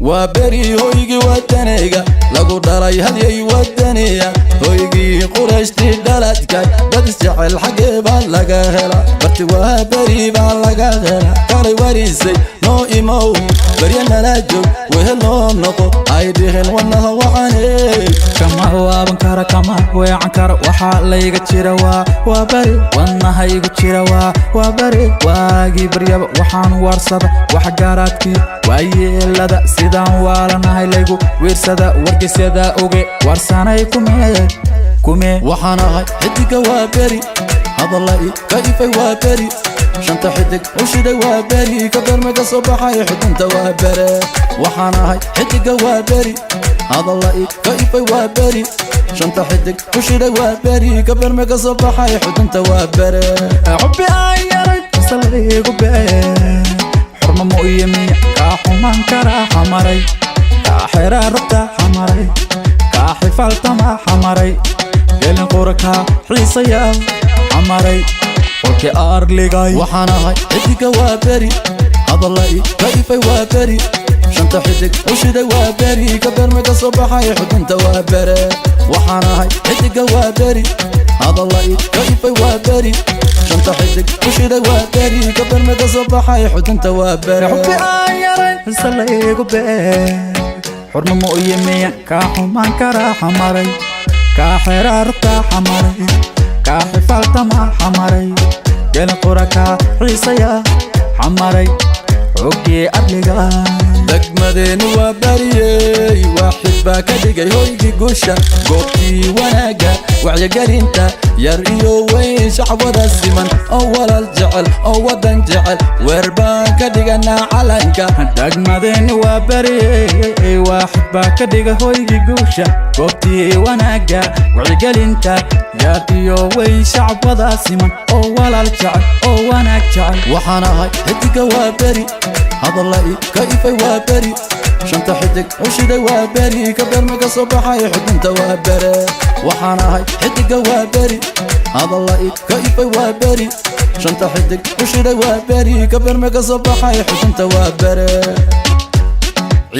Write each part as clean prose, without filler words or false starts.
وابري هويجي ودنيجا لقو داري هدي ودنيا هويجي قرشتي دلتكاي بدس جعل حقي باللقا هلا برتي وابري باللقا هلا كاري وريسي نو إيمو بريانا لاجو وهلو نقو عيديهن ونها وعاني كما هو بنكارا كما هو عنكارا وحال ليغا تشيروا وابري ونها يغا تشيروا وابري واجي بريابا وحان وارسابا وحقاراتكي وايلada sidaan waalanahay laygu wiirsada wargeysyada oge warsanay kume waxaan ahay xidiga Waaberi hadalay kaifay Waaberi shanta xidig u shiday Waaberi ka barmaga soo baxay xudunta Waaberi waxaan ahay xidiga Waaberi hadalay kaifay Waaberi shanta xidig u shiday Waaberi ka barmaga soo baxay xudunta Waaberi xubbi ayaray salligu bee حرمة يمي كاحمان كرا حمري كاحرارتا حمري كاحفالتا ما حمري قلن قوركا حيصيا حمري وكي أرلقاي وحانا هاي xidiga Waaberi hadalay kaifay Waaberi shanta xidig u shiday Waaberi ka barmaga soo baxay xudunta Waaberi waxaana ahay xidiga Waaberi hadalay kaifay Waaberi shanta xidig u shiday Waaberi ka barmaga soo baxay xudunta Waaberi xubbi ayaray salligu bee xurmo yimay kaaxumaan kara xamaray kaaxiraarta xamaray kaaxifalta ma xamaray قلن قوركا حيصيا حمري حقي أرلقا دقمدين Waaberi واحد باكا ديجي هويجي قوشا قوبتي وناقا وعيا قرينتا يريو وين شعبودا السمن أول الجعل أو ودن جعل ويرباكا ديجانا علنكا دقمدين Waaberi واحد باكا ديجي هويجي قوشا قوبتي وناقا وعيا قرينتا يريو وين شعبودا السمن أول الجعل أو وناك جعل وحانا هاي xidiga Waaberi hadalay kaifay Waaberi shanta xidig u shiday Waaberi ka barmaga soo baxay xudunta Waaberi waxaana ahay xidiga Waaberi hadalay kaifay Waaberi shanta xidig u shiday Waaberi ka barmaga soo baxay xudunta Waaberi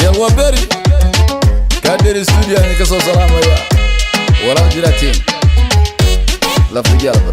يا Waaberi Kadheeri studio ka soo salaamaya wala jiratiin la fiyaaba